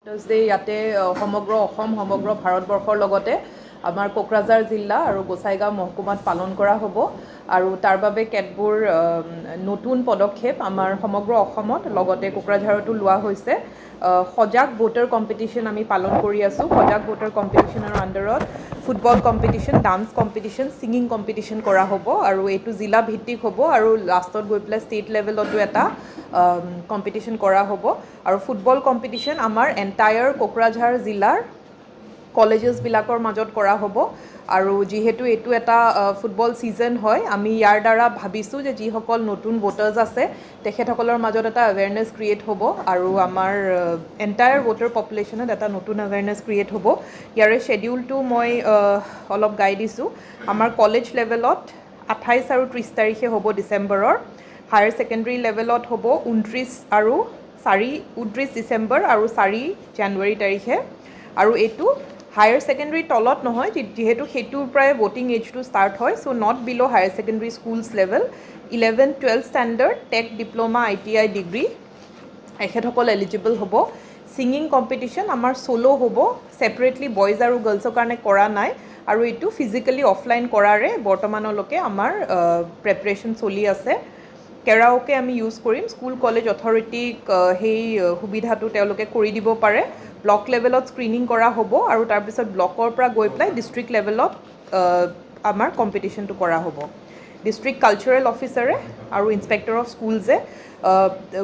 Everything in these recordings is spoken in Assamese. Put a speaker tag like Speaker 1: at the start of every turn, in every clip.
Speaker 1: ডে ইয়াতে সমগ্ৰ অসম সমগ্ৰ ভাৰতবৰ্ষৰ লগতে আমাৰ কোকৰাঝাৰ জিলা আৰু গোসাইগাঁও মহকুমাত পালন কৰা হ'ব আৰু তাৰ বাবে কেতবোৰ নতুন পদক্ষেপ আমাৰ সমগ্ৰ অসমত লগতে কোকৰাঝাৰতো লোৱা হৈছে। সজাগ ভোটাৰ কম্পিটিশ্যন আমি পালন কৰি আছোঁ। সজাগ ভোটাৰ কম্পিটিশ্যনৰ আণ্ডাৰত football competition, dance competition, singing competition কৰা হ'ব আৰু এইটো জিলা ভিত্তিক হ'ব আৰু লাষ্টত গৈ পেলাই ষ্টেট লেভেলতো এটা কম্পিটিশ্যন কৰা হ'ব আৰু ফুটবল কম্পিটিশ্যন আমাৰ এণ্টায়াৰ কোকৰাঝাৰ জিলাৰ কলেজেছবিলাকৰ মাজত কৰা হ'ব আৰু যিহেতু এইটো এটা ফুটবল ছিজন হয়, আমি ইয়াৰ দ্বাৰা ভাবিছোঁ যে যিসকল নতুন ভোটাৰ্ছ আছে তেখেতসকলৰ মাজত এটা এৱেৰনেছ ক্ৰিয়েট হ'ব আৰু আমাৰ এণ্টায়াৰ ভোটাৰ পপুলেশ্যনত এটা নতুন এৱেৰনেছ ক্ৰিয়েট হ'ব। ইয়াৰে শ্বেডিউলটো মই অলপ গাই দিছোঁ। আমাৰ কলেজ লেভেলত 28 আৰু 30 তাৰিখে হ'ব ডিচেম্বৰৰ। হায়াৰ ছেকেণ্ডেৰী লেভেলত হ'ব 29 ডিচেম্বৰ আৰু 4 জানুৱাৰী তাৰিখে আৰু এইটো হায়াৰ ছেকেণ্ডেৰীৰ তলত নহয়, যিহেতু সেইটোৰ পৰাই ভোটিং এজটো ষ্টাৰ্ট হয়। So' not below' higher secondary schools level 11-12 standard tech diploma ITI degree এখেতসকল এলিজিবল হ'ব। ছিংগিং কম্পিটিশ্যন আমাৰ চ'ল' হ'ব, ছেপাৰেটলি বইজ আৰু গাৰ্লছৰ কাৰণে কৰা নাই আৰু এইটো ফিজিকেলি অফলাইন কৰাৰে বৰ্তমানলৈকে আমাৰ প্ৰেপাৰেশ্যন চলি আছে। কেৰাওকে আমি ইউজ কৰিম। স্কুল কলেজ অথৰিটিক সেই সুবিধাটো তেওঁলোকে কৰি দিব পাৰে। ব্লক লেভেলত স্ক্ৰিনিং কৰা হ'ব আৰু তাৰপিছত ব্লকৰ পৰা গৈ পেলাই ডিষ্ট্ৰিক্ট লেভেলত আমাৰ কম্পিটিশ্যনটো কৰা হ'ব। ডিষ্ট্ৰিক্ট কালচাৰেল অফিচাৰে আৰু ইনস্পেক্টৰ অফ স্কুলছে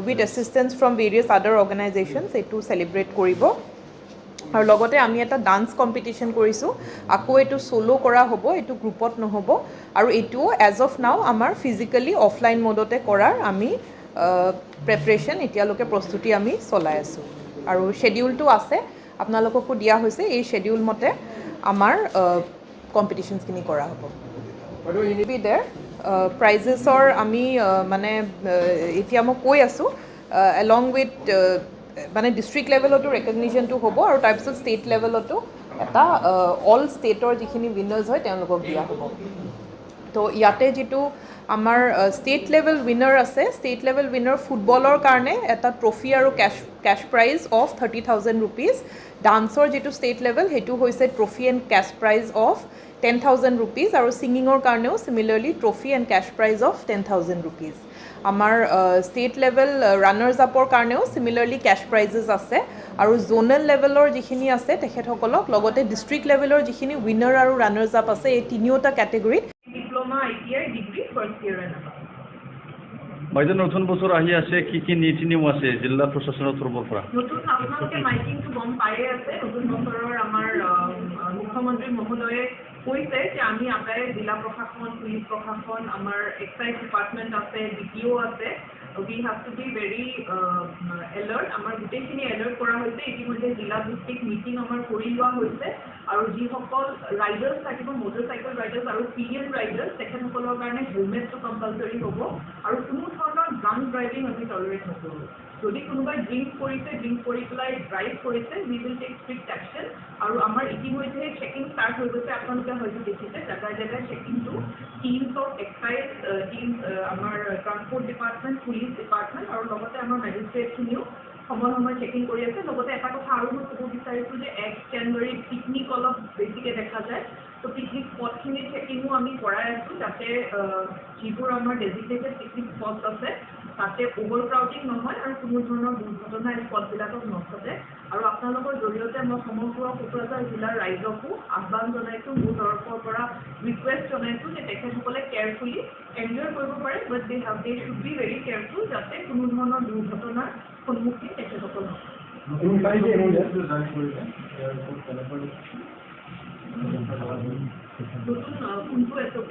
Speaker 1: with assistance from various other organisations এইটো চেলিব্ৰেট কৰিব আৰু লগতে আমি এটা ডান্স কম্পিটিশ্যন কৰিছোঁ। আকৌ এইটো চ'ল' কৰা হ'ব, এইটো গ্ৰুপত নহ'ব আৰু এইটোও এজ অফ নাও আমাৰ ফিজিকেলি অফলাইন মোডতে কৰাৰ আমি প্ৰেপাৰেশ্যন এতিয়ালৈকে প্ৰস্তুতি আমি চলাই আছোঁ আৰু শ্বেডিউলটো আছে, আপোনালোককো দিয়া হৈছে। এই শ্বেডিউল মতে আমাৰ কম্পিটিশ্যনছখিনি কৰা হ'ব। প্ৰাইজেছৰ আমি মানে এতিয়া মই কৈ আছোঁ এলং উইথ মানে ডিষ্ট্ৰিক্ট লেভেলতো ৰেকগনিশ্যনটো হ'ব আৰু তাৰপিছত ষ্টেট লেভেলতো এটা অল ষ্টেটৰ যিখিনি উইনাৰ্ছ হয় তেওঁলোকক দিয়া হ'ব। তো ইয়াতে যিটো আমাৰ ষ্টেট লেভেল উইনাৰ আছে, ষ্টেট লেভেল উইনাৰ ফুটবলৰ কাৰণে এটা ট্ৰফি আৰু কেছ প্ৰাইজ অফ 30,000 ৰুপিজ। ডান্সৰ যিটো ষ্টেট লেভেল সেইটো হৈছে trophy and cash prize of 10,000 rupees আৰু ছিংগিঙৰ কাৰণেও similarly trophy and cash prize of 10,000 rupees. আমাৰ ষ্টেট লেভেল ৰানাৰ্ছ আপৰ কাৰণেও চিমিলাৰলি কেছ প্ৰাইজেছ আছে আৰু জ'নেল লেভেলৰ যিখিনি আছে তেখেতসকলক লগতে ডিষ্ট্ৰিক্ট লেভেলৰ যিখিনি উইনাৰ আৰু ৰানাৰ্ছ আপ আছে এই তিনিওটা কেটেগৰীত diploma ITI degree first year and above.
Speaker 2: বাইদেউ নতুন বছৰ আহি আছে, কি নীতি নিয়ম আছে জিলা প্ৰশাসনৰ তৰফৰ পৰা?
Speaker 1: নতুন আপোনালোকে মাইকিংটো গম পায়ে আছে। নতুন বছৰৰ আমাৰ মুখ্যমন্ত্ৰী মহোদয়ে কৈছে যে আমি আটাই জিলা প্ৰশাসন, পুলিচ প্ৰশাসন, আমাৰ এক্সাইজ ডিপাৰ্টমেণ্ট আছে, DPO আছে, we have to be very alert. আমাৰ গোটেইখিনি এলাৰ্ট কৰা হৈছে। ইতিমধ্যে জিলা ভিত্তিক মিটিং আমাৰ কৰি লোৱা হৈছে আৰু যিসকল ৰাইডাৰ্ছ থাকিব, মটৰ চাইকেল ৰাইডাৰ্ছ আৰু PN ৰাইডাৰ্ছ তেখেতসকলৰ কাৰণে হেলমেটটো কম্পালচৰি হ'ব আৰু কোনো ধৰণৰ ড্ৰাংক ড্ৰাইভিং আমি টলাৰেট নকৰোঁ। যদি কোনোবাই ড্ৰিংক কৰিছে, ড্ৰিংক কৰি পেলাই ড্ৰাইভ কৰিছে, উই উইল টেক ষ্ট্ৰিক্ট একশ্যন আৰু আমাৰ ইতিমধ্যে চেকিং ষ্টাৰ্ট হৈ গৈছে। আপোনালোকে হয়তো দেখিছে জেগাই জেগাই চেকিংটো টিমছ অফ এক্সাইজ টিমছ, আমাৰ ট্ৰান্সপৰ্ট ডিপাৰ্টমেণ্ট, পুলিচ ডিপাৰ্টমেণ্ট আৰু লগতে আমাৰ মেজিষ্ট্ৰেটখিনিও সময়ে চেকিং কৰি আছে। লগতে এটা কথা আৰু মই ক'ব বিচাৰিছোঁ যে 1 জানুৱাৰীত পিকনিক অলপ বেছিকৈ দেখা যায়। তো পিকনিক স্পটখিনিৰ চেকিঙো আমি কৰাই আছোঁ যাতে যিবোৰ আমাৰ ডেজিগনেটেড পিকনিক স্পট আছে তাতে অভাৰ ক্ৰাউডিং নহয় আৰু কোনো ধৰণৰ দুৰ্ঘটনা এই স্পটবিলাকত নঘটে। আৰু আপোনালোকৰ জৰিয়তে মই সমগ্ৰ কোকৰাঝাৰ জিলাৰ ৰাইজকো আহ্বান জনাইছোঁ, মোৰ তৰফৰ পৰা ৰিকুৱেষ্ট জনাইছোঁ যে তেখেতসকলে কেয়াৰফুলি এনজয় কৰিব পাৰে, but they should be very careful যাতে কোনো ধৰণৰ দুৰ্ঘটনাৰ সন্মুখীন তেখেতসকল নহয়। নতুন কোনটো SOP